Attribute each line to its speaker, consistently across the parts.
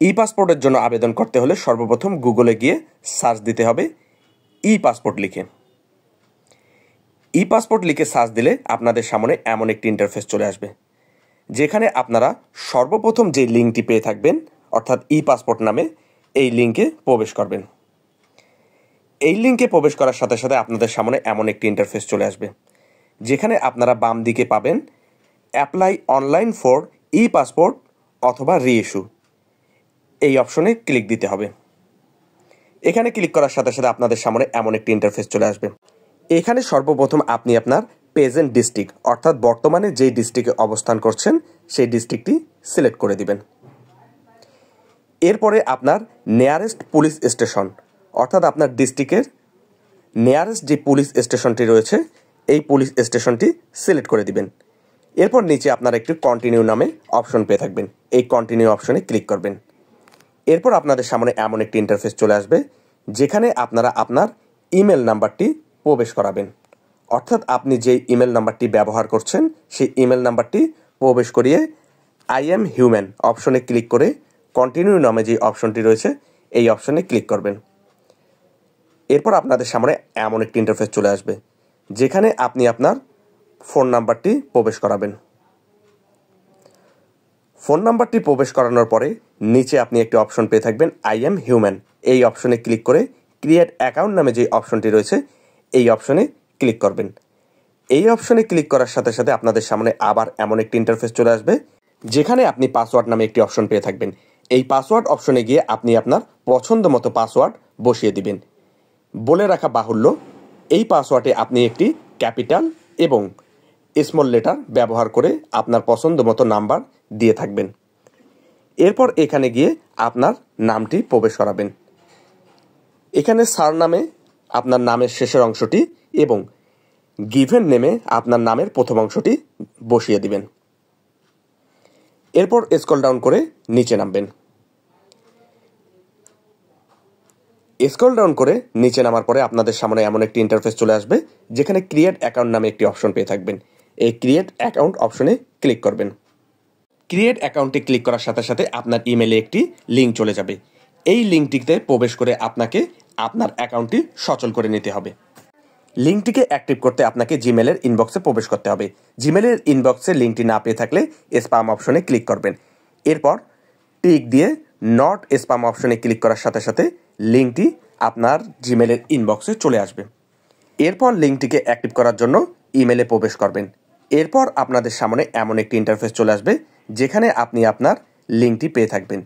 Speaker 1: ই পাসপোর্টের জন্য আবেদন করতে হলে সর্বপ্রথম গুগলে গিয়ে সার্চ দিতে হবে ই পাসপোর্ট লিখে। ই পাসপোর্ট লিখে সার্চ দিলে আপনাদের সামনে এমন একটি ইন্টারফেস চলে আসবে, যেখানে আপনারা সর্বপ্রথম যে লিঙ্কটি পেয়ে থাকবেন অর্থাৎ ই পাসপোর্ট নামে, এই লিঙ্কে প্রবেশ করবেন। এই লিঙ্কে প্রবেশ করার সাথে সাথে আপনাদের সামনে এমন একটি ইন্টারফেস চলে আসবে, যেখানে আপনারা বাম দিকে পাবেন apply online for E passport অথবা রিইস্যু, এই অপশনে ক্লিক দিতে হবে। এখানে ক্লিক করার সাথে সাথে আপনাদের সামনে এমন একটি ইন্টারফেস চলে আসবে। এখানে সর্বপ্রথম আপনি আপনার প্রেজেন্ট ডিস্ট্রিক্ট অর্থাৎ বর্তমানে যেই ডিস্ট্রিক্টে অবস্থান করছেন সেই ডিস্ট্রিক্টটি সিলেক্ট করে দিবেন। এরপরে আপনার নিয়ারেস্ট পুলিশ স্টেশন অর্থাৎ আপনার ডিস্ট্রিক্টের নিয়ারেস্ট যে পুলিশ স্টেশনটি রয়েছে এই পুলিশ স্টেশনটি সিলেক্ট করে দিবেন। এরপর নিচে আপনার একটি কন্টিনিউ নামে অপশন পেয়ে থাকবেন, এই কন্টিনিউ অপশনে ক্লিক করবেন। এরপর আপনাদের সামনে এমন একটি ইন্টারফেস চলে আসবে, যেখানে আপনারা আপনার ইমেল নাম্বারটি প্রবেশ করাবেন, অর্থাৎ আপনি যেই ইমেল নাম্বারটি ব্যবহার করছেন সেই ইমেল নাম্বারটি প্রবেশ করিয়ে আই এম হিউম্যান অপশনে ক্লিক করে কন্টিনিউ নামে যে অপশনটি রয়েছে এই অপশনে ক্লিক করবেন। এরপর আপনাদের সামনে এমন একটি ইন্টারফেস চলে আসবে, যেখানে আপনি আপনার ফোন নাম্বারটি প্রবেশ করাবেন। ফোন নাম্বারটি প্রবেশ করানোর পরে নিচে আপনি একটি অপশন পেয়ে থাকবেন আই এম হিউম্যান, এই অপশনে ক্লিক করে ক্রিয়েট অ্যাকাউন্ট নামে যে অপশনটি রয়েছে এই অপশনে ক্লিক করবেন। এই অপশনে ক্লিক করার সাথে সাথে আপনাদের সামনে আবার এমন একটি ইন্টারফেস চলে আসবে, যেখানে আপনি পাসওয়ার্ড নামে একটি অপশন পেয়ে থাকবেন। এই পাসওয়ার্ড অপশনে গিয়ে আপনি আপনার পছন্দ মতো পাসওয়ার্ড বসিয়ে দিবেন। বলে রাখা বাহুল্য, এই পাসওয়ার্ডে আপনি একটি ক্যাপিটাল এবং স্মল লেটার ব্যবহার করে আপনার পছন্দ মতো নাম্বার দিয়ে থাকবেন। এরপর এখানে গিয়ে আপনার নামটি প্রবেশ করাবেন। এখানে সার নামে আপনার নামের শেষের অংশটি এবং গিভেন নেমে আপনার নামের প্রথম অংশটি বসিয়ে দিবেন। এরপর স্ক্রল ডাউন করে নিচে নামবেন। স্ক্রল ডাউন করে নিচে নামার পরে আপনাদের সামনে এমন একটি ইন্টারফেস চলে আসবে, যেখানে ক্রিয়েট অ্যাকাউন্ট নামে একটি অপশন পেয়ে থাকবেন। এই ক্রিয়েট অ্যাকাউন্ট অপশনে ক্লিক করবেন। ক্রিয়েট অ্যাকাউন্টে ক্লিক করার সাথে সাথে আপনার ইমেলে একটি লিঙ্ক চলে যাবে। এই লিঙ্কটিতে প্রবেশ করে আপনাকে আপনার অ্যাকাউন্টটি সচল করে নিতে হবে। লিঙ্কটিকে অ্যাক্টিভ করতে আপনাকে জিমেলের ইনবক্সে প্রবেশ করতে হবে। জিমেলের ইনবক্সে লিঙ্কটি না পেয়ে থাকলে স্প্যাম অপশনে ক্লিক করবেন। এরপর টিক দিয়ে নট স্প্যাম অপশনে ক্লিক করার সাথে সাথে লিঙ্কটি আপনার জিমেলের ইনবক্সে চলে আসবে। এরপর লিঙ্কটিকে অ্যাক্টিভ করার জন্য ইমেলে প্রবেশ করবেন। এরপর আপনাদের সামনে এমন একটি ইন্টারফেস চলে আসবে, যেখানে আপনি আপনার লিঙ্কটি পেয়ে থাকবেন।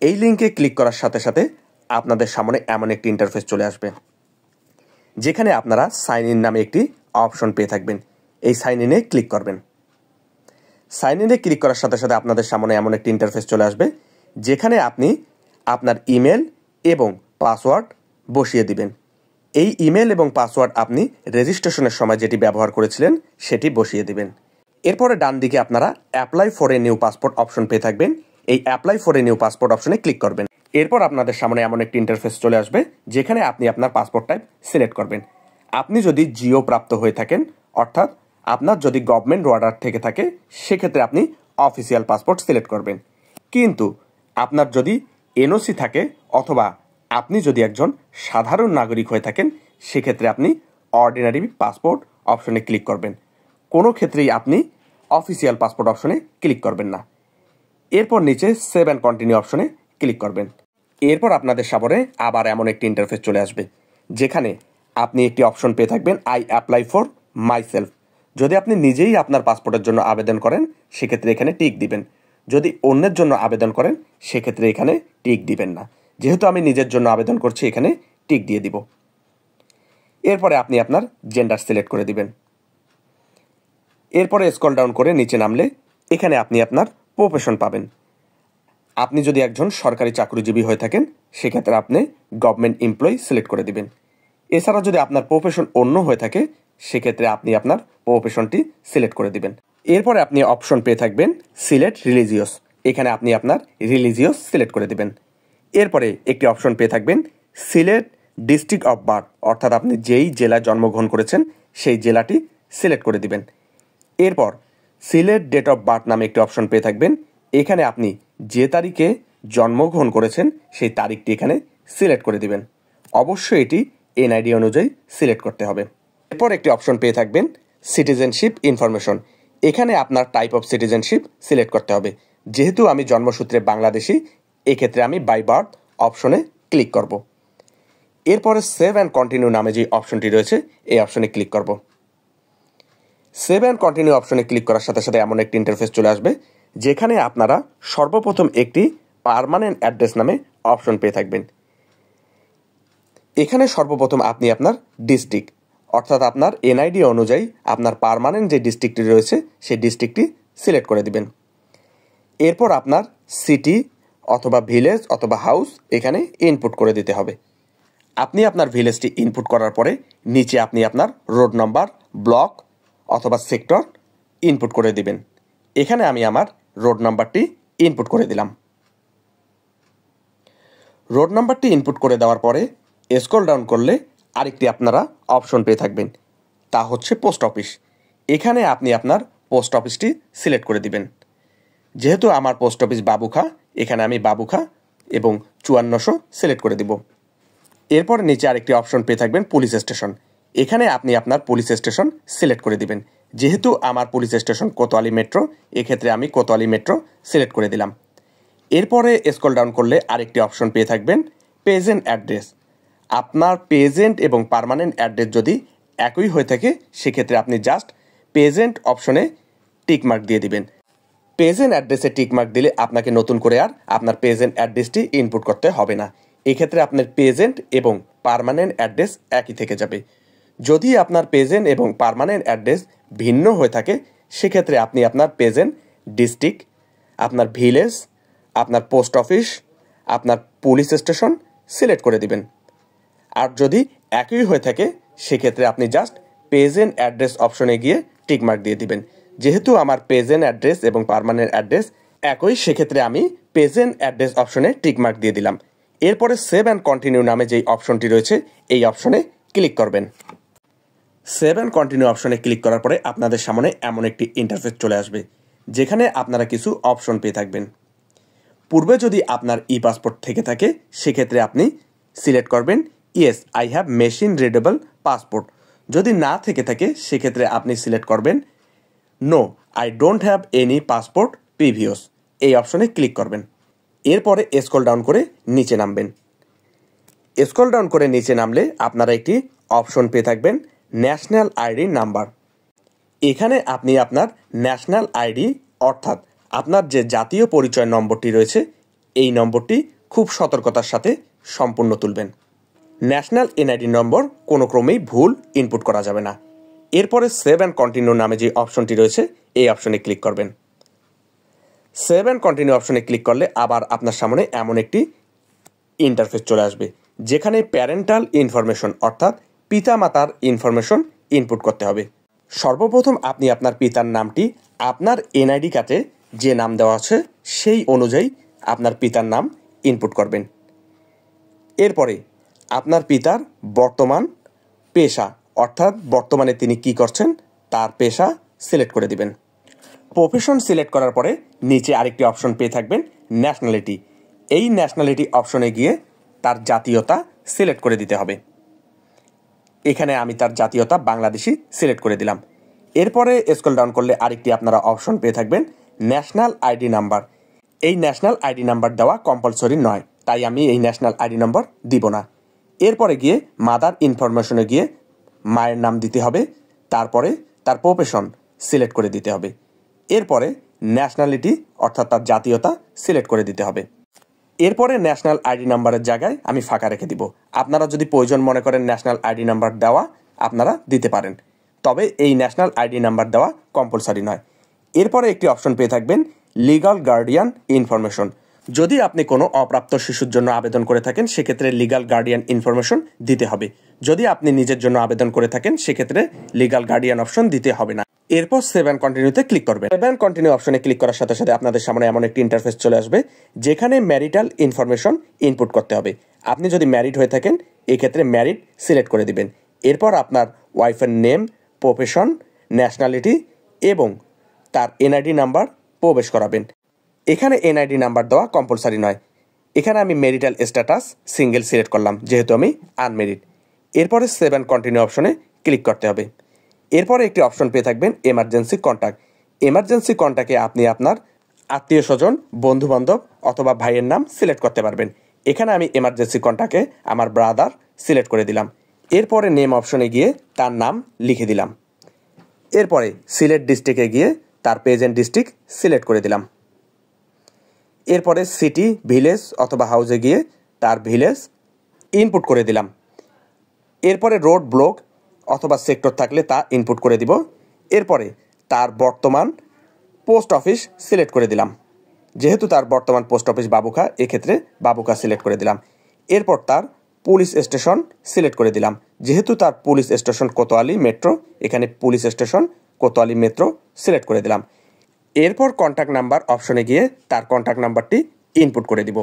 Speaker 1: এই লিঙ্কে ক্লিক করার সাথে সাথে আপনাদের সামনে এমন একটি ইন্টারফেস চলে আসবে, যেখানে আপনারা সাইন ইন নামে একটি অপশন পেয়ে থাকবেন। এই সাইন ইনে ক্লিক করবেন। সাইন ইনে ক্লিক করার সাথে সাথে আপনাদের সামনে এমন একটি ইন্টারফেস চলে আসবে, যেখানে আপনি আপনার ইমেল এবং পাসওয়ার্ড বসিয়ে দিবেন। এই ইমেল এবং পাসওয়ার্ড আপনি রেজিস্ট্রেশনের সময় যেটি ব্যবহার করেছিলেন সেটি বসিয়ে দিবেন। এরপরে ডান দিকে আপনারা apply for a new passport option পেয়ে থাকবেন। এই apply for a new passport অপশনে ক্লিক করবেন। এরপর আপনাদের সামনে এমন একটি ইন্টারফেস চলে আসবে, যেখানে আপনি আপনার পাসপোর্ট টাইপ সিলেক্ট করবেন। আপনি যদি জিও প্রাপ্ত হয়ে থাকেন, অর্থাৎ আপনার যদি গভর্নমেন্ট অর্ডার থেকে থাকে, সেক্ষেত্রে আপনি অফিসিয়াল পাসপোর্ট সিলেক্ট করবেন। কিন্তু আপনার যদি এনওসি থাকে অথবা আপনি যদি একজন সাধারণ নাগরিক হয়ে থাকেন, সেক্ষেত্রে আপনি অর্ডিনারি পাসপোর্ট অপশনে ক্লিক করবেন। কোনো ক্ষেত্রেই আপনি অফিসিয়াল পাসপোর্ট অপশনে ক্লিক করবেন না। এরপর নিচে সেভ অ্যান্ড কন্টিনিউ অপশনে ক্লিক করবেন। এরপর আপনাদের সামনে আবার এমন একটি ইন্টারফেস চলে আসবে, যেখানে আপনি একটি অপশন পেয়ে থাকবেন আই অ্যাপ্লাই ফর মাইসেলফ। যদি আপনি নিজেই আপনার পাসপোর্টের জন্য আবেদন করেন, সেক্ষেত্রে এখানে টিক দিবেন। যদি অন্যের জন্য আবেদন করেন, সেক্ষেত্রে এখানে টিক দিবেন না। যেহেতু আমি নিজের জন্য আবেদন করছি, এখানে টিক দিয়ে দিব। এরপরে আপনি আপনার জেন্ডার সিলেক্ট করে দিবেন। এরপরে স্ক্রল ডাউন করে নিচে নামলে এখানে আপনি আপনার প্রফেশন পাবেন। আপনি যদি একজন সরকারি চাকরিজীবী হয়ে থাকেন, সেক্ষেত্রে আপনি গভর্নমেন্ট এমপ্লয়ি সিলেক্ট করে দিবেন। এছাড়া যদি আপনার প্রফেশন অন্য হয়ে থাকে, সেক্ষেত্রে আপনি আপনার প্রফেশনটি সিলেক্ট করে দিবেন। এরপরে আপনি অপশন পেয়ে থাকবেন সিলেক্ট রিলিজিয়াস। এখানে আপনি আপনার রিলিজিয়াস সিলেক্ট করে দিবেন। এরপরে একটি অপশন পেয়ে থাকবেন সিলেক্ট ডিস্ট্রিক্ট অফ বার্থ, অর্থাৎ আপনি যেই জেলায় জন্মগ্রহণ করেছেন সেই জেলাটি সিলেক্ট করে দিবেন। এরপর সিলেক্ট ডেট অফ বার্থ নামে একটি অপশন পেয়ে থাকবেন। এখানে আপনি যে তারিখে জন্মগ্রহণ করেছেন সেই তারিখটি এখানে সিলেক্ট করে দিবেন। অবশ্যই এটি এনআইডি অনুযায়ী সিলেক্ট করতে হবে। এরপর একটি অপশন পেয়ে থাকবেন সিটিজেনশিপ ইনফরমেশন। এখানে আপনার টাইপ অফ সিটিজেনশিপ সিলেক্ট করতে হবে। যেহেতু আমি জন্মসূত্রে বাংলাদেশি, এক্ষেত্রে আমি বাই বার্থ অপশনে ক্লিক করব। এরপরে সেভ অ্যান্ড কন্টিনিউ নামে যে অপশনটি রয়েছে এই অপশনে ক্লিক করব। সেভ অ্যান্ড কন্টিনিউ অপশনে ক্লিক করার সাথে সাথে এমন একটি ইন্টারফেস চলে আসবে যেখানে আপনারা সর্বপ্রথম একটি পার্মানেন্ট অ্যাড্রেস নামে অপশন পেয়ে থাকবেন। এখানে সর্বপ্রথম আপনি আপনার ডিস্ট্রিক্ট অর্থাৎ আপনার এনআইডি অনুযায়ী আপনার পার্মানেন্ট যে ডিস্ট্রিক্টটি রয়েছে সেই ডিস্ট্রিক্টটি সিলেক্ট করে দিবেন। এরপর আপনার সিটি অথবা ভিলেজ অথবা হাউস এখানে ইনপুট করে দিতে হবে। আপনি আপনার ভিলেজটি ইনপুট করার পরে নিচে আপনি আপনার রোড নাম্বার, ব্লক অথবা সেক্টর ইনপুট করে দিবেন। এখানে আমি আমার রোড নাম্বারটি ইনপুট করে দিলাম। রোড নাম্বারটি ইনপুট করে দেওয়ার পরে স্ক্রল ডাউন করলে আরেকটি আপনারা অপশন পেয়ে থাকবেন, তা হচ্ছে পোস্ট অফিস। এখানে আপনি আপনার পোস্ট অফিসটি সিলেক্ট করে দিবেন। যেহেতু আমার পোস্ট অফিস বাবুখা, এখানে আমি বাবুখা এবং 5400 সিলেক্ট করে দিব। এরপর নিচে আরেকটি অপশন পেয়ে থাকবেন পুলিশ স্টেশন। এখানে আপনি আপনার পুলিশ স্টেশন সিলেক্ট করে দিবেন। যেহেতু আমার পুলিশ স্টেশন কোতোয়ালি মেট্রো, এক্ষেত্রে আমি কোতোয়ালি মেট্রো সিলেক্ট করে দিলাম। এরপরে স্ক্রল ডাউন করলে আরেকটি অপশন পেয়ে থাকবেন প্রেজেন্ট অ্যাড্রেস। আপনার প্রেজেন্ট এবং পার্মানেন্ট অ্যাড্রেস যদি একই হয়ে থাকে সেক্ষেত্রে আপনি জাস্ট প্রেজেন্ট অপশনে টিকমার্ক দিয়ে দিবেন। প্রেজেন্ট অ্যাড্রেসে টিকমার্ক দিলে আপনাকে নতুন করে আর আপনার প্রেজেন্ট অ্যাড্রেসটি ইনপুট করতে হবে না। এক্ষেত্রে আপনার প্রেজেন্ট এবং পার্মানেন্ট অ্যাড্রেস একই থেকে যাবে। যদি আপনার প্রেজেন্ট এবং পার্মানেন্ট অ্যাড্রেস ভিন্ন হয়ে থাকে সেক্ষেত্রে আপনি আপনার প্রেজেন্ট ডিস্ট্রিক্ট, আপনার ভিলেজ, আপনার পোস্ট অফিস, আপনার পুলিশ স্টেশন সিলেক্ট করে দিবেন। আর যদি একই হয়ে থাকে সেক্ষেত্রে আপনি জাস্ট প্রেজেন্ট অ্যাড্রেস অপশনে গিয়ে টিকমার্ক দিয়ে দিবেন। যেহেতু আমার প্রেজেন্ট অ্যাড্রেস এবং পার্মানেন্ট অ্যাড্রেস একই, সেক্ষেত্রে আমি প্রেজেন্ট অ্যাড্রেস অপশনে টিকমার্ক দিয়ে দিলাম। এরপরে সেভ অ্যান্ড কন্টিনিউ নামে যেই অপশনটি রয়েছে এই অপশনে ক্লিক করবেন। সেভ অ্যান্ড কন্টিনিউ অপশনে ক্লিক করার পরে আপনাদের সামনে এমন একটি ইন্টারফেস চলে আসবে যেখানে আপনারা কিছু অপশন পেয়ে থাকবেন। পূর্বে যদি আপনার ই পাসপোর্ট থেকে থাকে সেক্ষেত্রে আপনি সিলেক্ট করবেন yes I have machine readable passport. যদি না থেকে থাকে সেক্ষেত্রে আপনি সিলেক্ট করবেন no I don't have any passport previous. এই অপশনে ক্লিক করবেন। এরপরে স্ক্রল ডাউন করে নিচে নামবেন। স্ক্রল ডাউন করে নিচে নামলে আপনারা একটি অপশন পেয়ে থাকবেন ন্যাশনাল আইডি নাম্বার। এখানে আপনি আপনার ন্যাশনাল আইডি অর্থাৎ আপনার যে জাতীয় পরিচয় নম্বরটি রয়েছে এই নম্বরটি খুব সতর্কতার সাথে সম্পূর্ণ তুলবেন। ন্যাশনাল এনআইডি নম্বর কোনো ক্রমেই ভুল ইনপুট করা যাবে না। এরপরে সেভ অ্যান্ড কন্টিনিউ নামে যে অপশনটি রয়েছে এই অপশনে ক্লিক করবেন। সেভ অ্যান্ড কন্টিনিউ অপশনে ক্লিক করলে আবার আপনার সামনে এমন একটি ইন্টারফেস চলে আসবে যেখানে প্যারেন্টাল ইনফরমেশন অর্থাৎ পিতামাতার ইনফরমেশন ইনপুট করতে হবে। সর্বপ্রথম আপনি আপনার পিতার নামটি আপনার এনআইডি কার্ডে যে নাম দেওয়া আছে সেই অনুযায়ী আপনার পিতার নাম ইনপুট করবেন। এরপরে আপনার পিতার বর্তমান পেশা অর্থাৎ বর্তমানে তিনি কি করছেন তার পেশা সিলেক্ট করে দিবেন। প্রফেশন সিলেক্ট করার পরে নিচে আরেকটি অপশন পেয়ে থাকবেন ন্যাশনালিটি। এই ন্যাশনালিটি অপশনে গিয়ে তার জাতীয়তা সিলেক্ট করে দিতে হবে। এখানে আমি তার জাতীয়তা বাংলাদেশি সিলেক্ট করে দিলাম। এরপরে স্ক্রল ডাউন করলে আরেকটি আপনারা অপশন পেয়ে থাকবেন ন্যাশনাল আইডি নাম্বার। এই ন্যাশনাল আইডি নাম্বার দেওয়া কম্পালসরি নয়, তাই আমি এই ন্যাশনাল আইডি নাম্বার দিব না। এরপরে গিয়ে মাদার ইনফরমেশনে গিয়ে মায়ের নাম দিতে হবে, তারপরে তার প্রফেশন সিলেক্ট করে দিতে হবে। এরপরে ন্যাশনালিটি অর্থাৎ তার জাতীয়তা সিলেক্ট করে দিতে হবে। এরপরে ন্যাশনাল আইডি নাম্বারের জায়গায় আমি ফাঁকা রেখে দিব। আপনারা যদি প্রয়োজন মনে করেন ন্যাশনাল আইডি নাম্বার দেওয়া আপনারা দিতে পারেন, তবে এই ন্যাশনাল আইডি নাম্বার দেওয়া কম্পালসারি নয়। এরপরে একটি অপশন পেয়ে থাকবেন লিগাল গার্ডিয়ান ইনফরমেশন। যদি আপনি কোনো অপ্রাপ্ত শিশুর জন্য আবেদন করে থাকেন সেক্ষেত্রে লিগাল গার্ডিয়ান ইনফরমেশন দিতে হবে। যদি আপনি নিজের জন্য আবেদন করে থাকেন সেক্ষেত্রে লিগাল গার্ডিয়ান অপশন দিতে হবে না। এরপর সেভ অ্যান্ড কন্টিনিউতে ক্লিক করবেন। সেভ অ্যান্ড কন্টিনিউ অপশনে ক্লিক করার সাথে সাথে আপনাদের সামনে এমন একটি ইন্টারফেস চলে আসবে যেখানে ম্যারিটাল ইনফরমেশন ইনপুট করতে হবে। আপনি যদি ম্যারিড হয়ে থাকেন এক্ষেত্রে ম্যারিড সিলেক্ট করে দিবেন। এরপর আপনার ওয়াইফের নেম, প্রফেশন, ন্যাশনালিটি এবং তার এনআইডি নাম্বার প্রবেশ করাবেন। এখানে এনআইডি নাম্বার দেওয়া কম্পালসারি নয়। এখানে আমি মেরিটাল স্ট্যাটাস সিঙ্গেল সিলেক্ট করলাম, যেহেতু আমি আনমেরিড। এরপরে সেভ অ্যান্ড কন্টিনিউ অপশনে ক্লিক করতে হবে। এরপরে একটি অপশন পেয়ে থাকবেন এমার্জেন্সি কন্ট্যাক্ট। এমার্জেন্সি কন্ট্যাক্টে আপনি আপনার আত্মীয় স্বজন, বন্ধুবান্ধব অথবা ভাইয়ের নাম সিলেক্ট করতে পারবেন। এখানে আমি এমার্জেন্সি কন্ট্যাক্টে আমার ব্রাদার সিলেক্ট করে দিলাম। এরপরে নেম অপশনে গিয়ে তার নাম লিখে দিলাম। এরপরে সিলেট ডিস্ট্রিক্টে গিয়ে তার প্রেজেন্ট ডিস্ট্রিক্ট সিলেক্ট করে দিলাম। এরপরে সিটি, ভিলেজ অথবা হাউসে গিয়ে তার ভিলেজ ইনপুট করে দিলাম। এরপরে রোড, ব্লক অথবা সেক্টর থাকলে তা ইনপুট করে দিব। এরপরে তার বর্তমান পোস্ট অফিস সিলেক্ট করে দিলাম, যেহেতু তার বর্তমান পোস্ট অফিস বাবুখা, এক্ষেত্রে বাবুখা সিলেক্ট করে দিলাম। এরপর তার পুলিশ স্টেশন সিলেক্ট করে দিলাম, যেহেতু তার পুলিশ স্টেশন কোতোয়ালি মেট্রো, এখানে police station Kotwali metro select করে দিলাম। এরপর কন্ট্যাক্ট নাম্বার অপশনে গিয়ে তার কন্ট্যাক্ট নাম্বারটি ইনপুট করে দিব।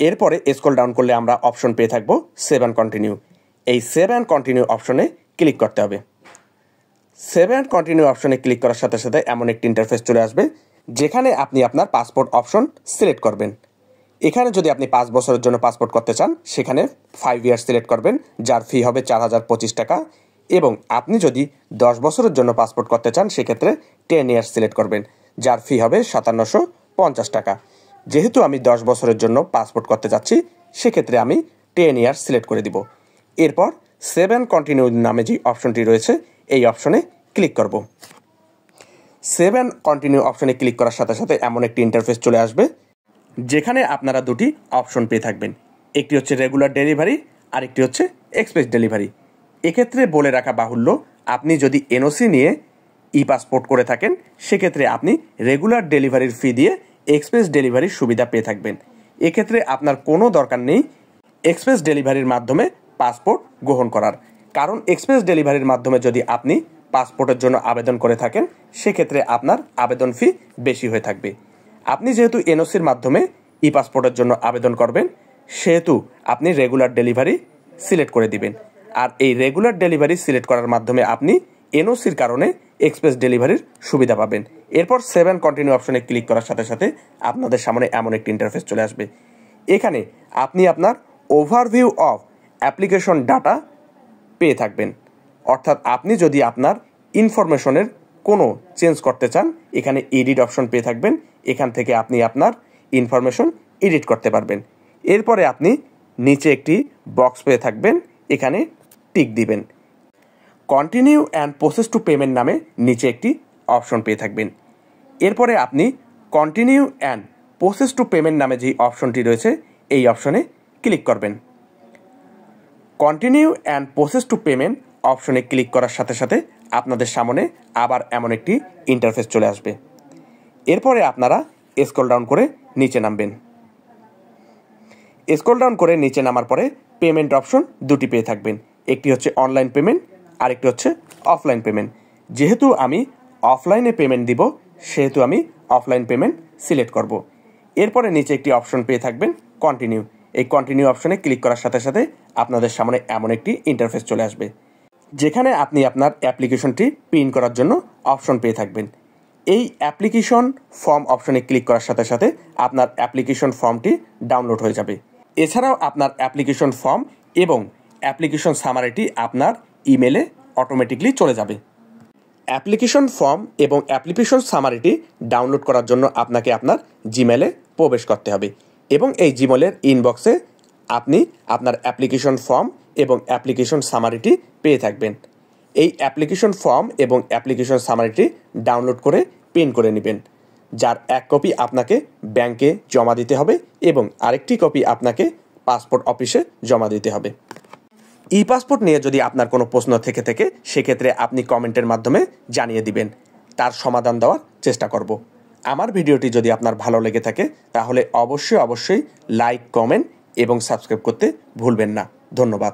Speaker 1: এরপরে স্ক্রল ডাউন করলে আমরা অপশন পেয়ে থাকবো সেভ অ্যান্ড কন্টিনিউ। এই সেভ অ্যান্ড কন্টিনিউ অপশনে ক্লিক করতে হবে। সেভ অ্যান্ড কন্টিনিউ অপশনে ক্লিক করার সাথে সাথে এমন একটি ইন্টারফেস চলে আসবে, যেখানে আপনি আপনার পাসপোর্ট অপশন সিলেক্ট করবেন। এখানে যদি আপনি 5 বছরের জন্য পাসপোর্ট করতে চান, সেখানে 5 ইয়ার্স সিলেক্ট করবেন, যার ফি হবে 4025 টাকা। এবং আপনি যদি 10 বছরের জন্য পাসপোর্ট করতে চান, সেক্ষেত্রে 10 ইয়ার্স সিলেক্ট করবেন, যার ফি হবে 5750 টাকা। যেহেতু আমি 10 বছরের জন্য পাসপোর্ট করতে যাচ্ছি, সেক্ষেত্রে আমি 10 ইয়ার্স সিলেক্ট করে দিব। এরপর সেভ অ্যান্ড কন্টিনিউ নামে যে অপশনটি রয়েছে, এই অপশনে ক্লিক করব। সেভ অ্যান্ড কন্টিনিউ অপশনে ক্লিক করার সাথে সাথে এমন একটি ইন্টারফেস চলে আসবে, যেখানে আপনারা দুটি অপশন পেয়ে থাকবেন। একটি হচ্ছে রেগুলার ডেলিভারি, আরেকটি হচ্ছে এক্সপ্রেস ডেলিভারি। এক্ষেত্রে বলে রাখা বাহুল্য, আপনি যদি এনওসি নিয়ে ই পাসপোর্ট করে থাকেন, সেক্ষেত্রে আপনি রেগুলার ডেলিভারির ফি দিয়ে এক্সপ্রেস ডেলিভারির সুবিধা পেয়ে থাকবেন। এক্ষেত্রে আপনার কোনো দরকার নেই এক্সপ্রেস ডেলিভারির মাধ্যমে পাসপোর্ট গ্রহণ করার, কারণ এক্সপ্রেস ডেলিভারির মাধ্যমে যদি আপনি পাসপোর্টের জন্য আবেদন করে থাকেন, সেক্ষেত্রে আপনার আবেদন ফি বেশি হয়ে থাকবে। আপনি যেহেতু এনওসির মাধ্যমে ই পাসপোর্টের জন্য আবেদন করবেন, সেহেতু আপনি রেগুলার ডেলিভারি সিলেক্ট করে দিবেন। আর এই রেগুলার ডেলিভারি সিলেক্ট করার মাধ্যমে আপনি এনওসির কারণে এক্সপ্রেস ডেলিভারির সুবিধা পাবেন। এরপর সেভ অ্যান্ড কন্টিনিউ অপশনে ক্লিক করার সাথে সাথে আপনাদের সামনে এমন একটি ইন্টারফেস চলে আসবে। এখানে আপনি আপনার ওভারভিউ অফ অ্যাপ্লিকেশন ডাটা পেয়ে থাকবেন। অর্থাৎ আপনি যদি আপনার ইনফরমেশনের কোনো চেঞ্জ করতে চান, এখানে এডিট অপশন পেয়ে থাকবেন। এখান থেকে আপনি আপনার ইনফরমেশন এডিট করতে পারবেন। এরপরে আপনি নিচে একটি বক্স পেয়ে থাকবেন, এখানে টিক দিবেন। Continue and process to payment নামে নিচে একটি অপশন পেয়ে থাকবেন। এরপরে আপনি continue and process to payment নামে যে অপশনটি রয়েছে, এই অপশনে ক্লিক করবেন। Continue and process to payment অপশনে ক্লিক করার সাথে সাথে আপনাদের সামনে আবার এমন একটি ইন্টারফেস চলে আসবে। এরপরে আপনারা স্ক্রল ডাউন করে নিচে নামবেন। স্ক্রল ডাউন করে নিচে নামার পরে পেমেন্ট অপশন দুটি পেয়ে থাকবেন। একটি হচ্ছে অনলাইন পেমেন্ট, আরেকটি হচ্ছে অফলাইন পেমেন্ট। যেহেতু আমি অফলাইনে পেমেন্ট দিব, সেহেতু আমি অফলাইন পেমেন্ট সিলেক্ট করব। এরপরে নিচে একটি অপশন পেয়ে থাকবেন কন্টিনিউ। এই কন্টিনিউ অপশনে ক্লিক করার সাথে সাথে আপনাদের সামনে এমন একটি ইন্টারফেস চলে আসবে, যেখানে আপনি আপনার অ্যাপ্লিকেশনটি প্রিন্ট করার জন্য অপশন পেয়ে থাকবেন। এই অ্যাপ্লিকেশন ফর্ম অপশনে ক্লিক করার সাথে সাথে আপনার অ্যাপ্লিকেশন ফর্মটি ডাউনলোড হয়ে যাবে। এছাড়াও আপনার অ্যাপ্লিকেশন ফর্ম এবং অ্যাপ্লিকেশন সামারিটি আপনার ইমেলে অটোমেটিকলি চলে যাবে। অ্যাপ্লিকেশন ফর্ম এবং অ্যাপ্লিকেশন সামারিটি ডাউনলোড করার জন্য আপনাকে আপনার জিমেলে প্রবেশ করতে হবে এবং এই জিমেলের ইনবক্সে আপনি আপনার অ্যাপ্লিকেশন ফর্ম এবং অ্যাপ্লিকেশন সামারিটি পেয়ে থাকবেন। এই অ্যাপ্লিকেশন ফর্ম এবং অ্যাপ্লিকেশন সামারিটি ডাউনলোড করে প্রিন্ট করে নেবেন, যার এক কপি আপনাকে ব্যাংকে জমা দিতে হবে এবং আরেকটি কপি আপনাকে পাসপোর্ট অফিসে জমা দিতে হবে। ই পাসপোর্ট নিয়ে যদি আপনার কোনো প্রশ্ন থেকে থাকে, সেক্ষেত্রে আপনি কমেন্টের মাধ্যমে জানিয়ে দিবেন, তার সমাধান দেওয়ার চেষ্টা করব। আমার ভিডিওটি যদি আপনার ভালো লেগে থাকে, তাহলে অবশ্যই লাইক, কমেন্ট এবং সাবস্ক্রাইব করতে ভুলবেন না। ধন্যবাদ।